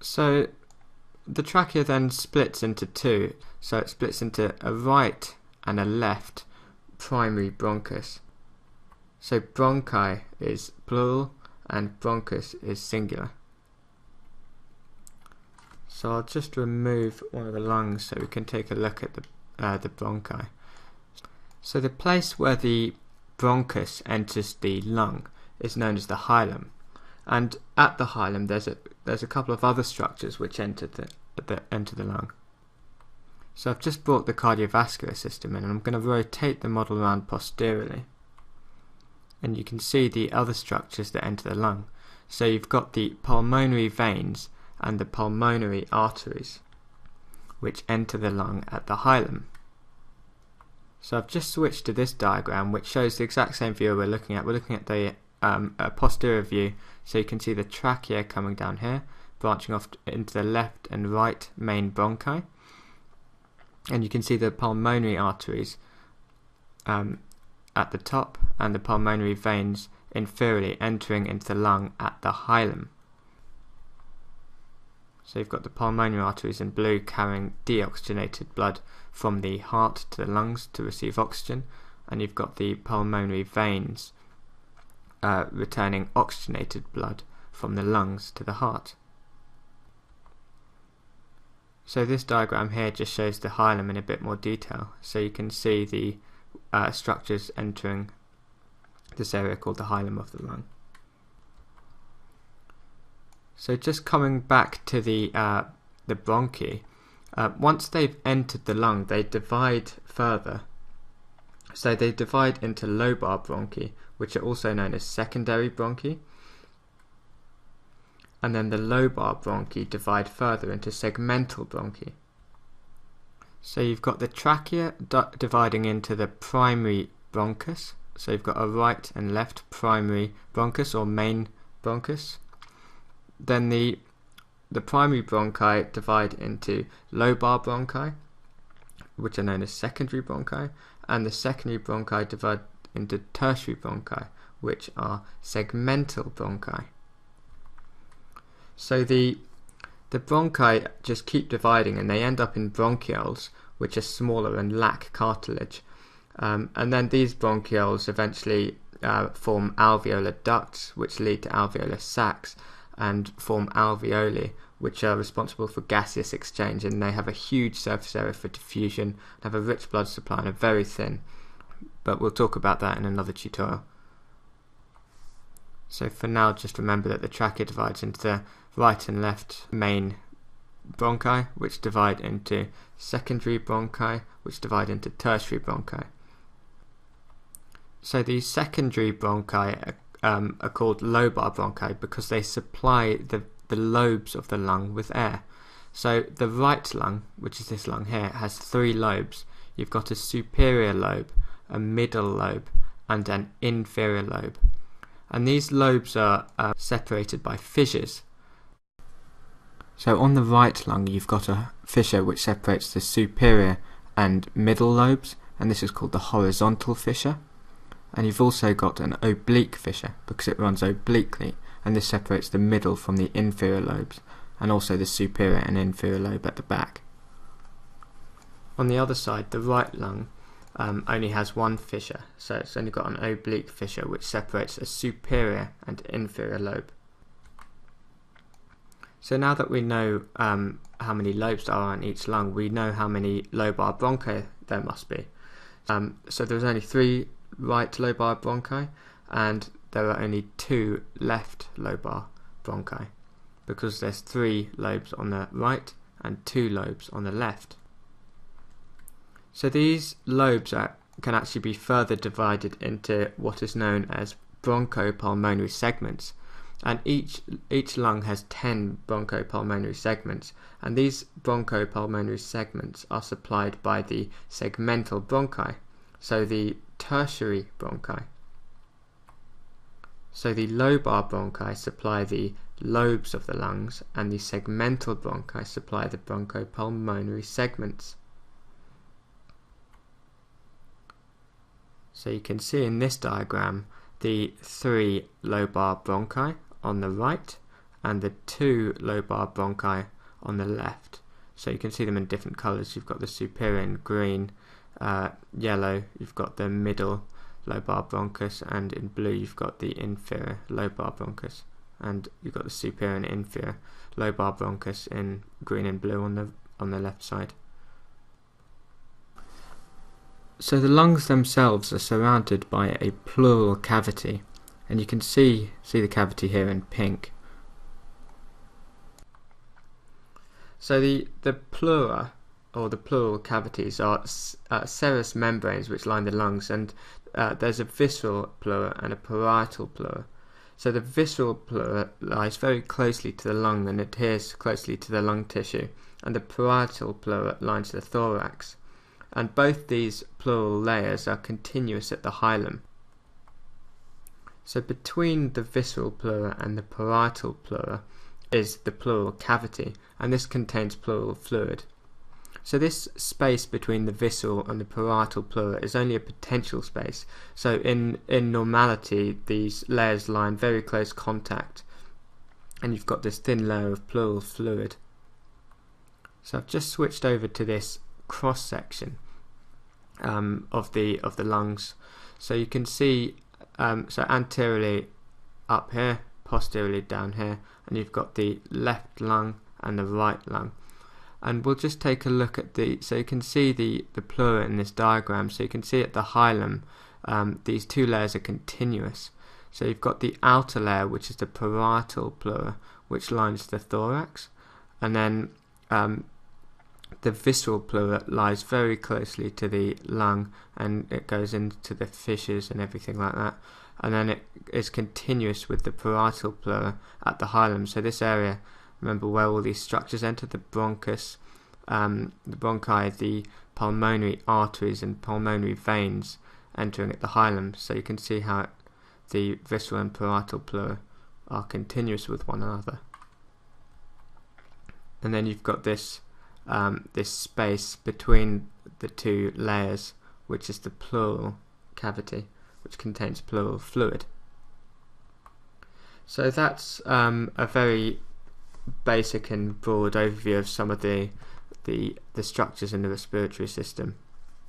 So the trachea then splits into two, so it splits into a right and a left primary bronchus. So bronchi is plural and bronchus is singular. So I'll just remove one of the lungs so we can take a look at the bronchi. So the place where the bronchus enters the lung is known as the hilum, and at the hilum there's a couple of other structures which enter the lung. So I've just brought the cardiovascular system in, and I'm going to rotate the model around posteriorly, and you can see the other structures that enter the lung. So you've got the pulmonary veins and the pulmonary arteries which enter the lung at the hilum. So I've just switched to this diagram, which shows the exact same view we're looking at. We're looking at the posterior view, so you can see the trachea coming down here, branching off into the left and right main bronchi, and you can see the pulmonary arteries at the top and the pulmonary veins inferiorly entering into the lung at the hilum. So you've got the pulmonary arteries in blue carrying deoxygenated blood from the heart to the lungs to receive oxygen, and you've got the pulmonary veins returning oxygenated blood from the lungs to the heart. So this diagram here just shows the hilum in a bit more detail, so you can see the structures entering this area called the hilum of the lung. So just coming back to the bronchi, once they've entered the lung, they divide further. So they divide into lobar bronchi, which are also known as secondary bronchi, and then the lobar bronchi divide further into segmental bronchi. So you've got the trachea dividing into the primary bronchus, so you've got a right and left primary bronchus or main bronchus. Then the primary bronchi divide into lobar bronchi, which are known as secondary bronchi, and the secondary bronchi divide into tertiary bronchi, which are segmental bronchi. So the bronchi just keep dividing, and they end up in bronchioles, which are smaller and lack cartilage. And then these bronchioles eventually form alveolar ducts, which lead to alveolar sacs, and form alveoli, which are responsible for gaseous exchange, and they have a huge surface area for diffusion, have a rich blood supply, and are very thin. But we'll talk about that in another tutorial. So for now, just remember that the trachea divides into the right and left main bronchi, which divide into secondary bronchi, which divide into tertiary bronchi. So the secondary bronchi are called lobar bronchi because they supply the lobes of the lung with air. So the right lung, which is this lung here, has three lobes. You've got a superior lobe, a middle lobe, and an inferior lobe. And these lobes are separated by fissures. So on the right lung you've got a fissure which separates the superior and middle lobes, and this is called the horizontal fissure. And you've also got an oblique fissure because it runs obliquely, and this separates the middle from the inferior lobes, and also the superior and inferior lobe at the back. On the other side, the right lung only has one fissure, so it's only got an oblique fissure which separates a superior and inferior lobe. So now that we know how many lobes there are on each lung, we know how many lobar bronchi there must be. So there's only 3 right lobar bronchi, and there are only 2 left lobar bronchi, because there's 3 lobes on the right and 2 lobes on the left. So these lobes can actually be further divided into what is known as bronchopulmonary segments, and each lung has 10 bronchopulmonary segments, and these bronchopulmonary segments are supplied by the segmental bronchi, so the tertiary bronchi. So the lobar bronchi supply the lobes of the lungs, and the segmental bronchi supply the bronchopulmonary segments. So you can see in this diagram the 3 lobar bronchi on the right and the two lobar bronchi on the left. So you can see them in different colours. You've got the superior in green, yellow, you've got the middle lobar bronchus, and in blue you've got the inferior lobar bronchus, and you've got the superior and inferior lobar bronchus in green and blue on the left side. So the lungs themselves are surrounded by a pleural cavity, and you can see the cavity here in pink. So the pleura, or the pleural cavities, are serous membranes which line the lungs, and there's a visceral pleura and a parietal pleura. So the visceral pleura lies very closely to the lung and adheres closely to the lung tissue, and the parietal pleura lines the thorax. And both these pleural layers are continuous at the hilum. So between the visceral pleura and the parietal pleura is the pleural cavity, and this contains pleural fluid. So this space between the visceral and the parietal pleura is only a potential space. So in normality, these layers lie in very close contact, and you've got this thin layer of pleural fluid. So I've just switched over to this cross section of the lungs. So you can see so anteriorly up here, posteriorly down here, and you've got the left lung and the right lung. And we'll just take a look at so you can see the pleura in this diagram. So you can see at the hilum, these two layers are continuous. So you've got the outer layer, which is the parietal pleura, which lines the thorax, and then the visceral pleura lies very closely to the lung, and it goes into the fissures and everything like that. And then it is continuous with the parietal pleura at the hilum. So this area, remember where all these structures enter: the bronchus, the bronchi, the pulmonary arteries and pulmonary veins entering at the hilum. So you can see how the visceral and parietal pleura are continuous with one another. And then you've got this space between the two layers, which is the pleural cavity, which contains pleural fluid. So that's a very basic and broad overview of some of the structures in the respiratory system.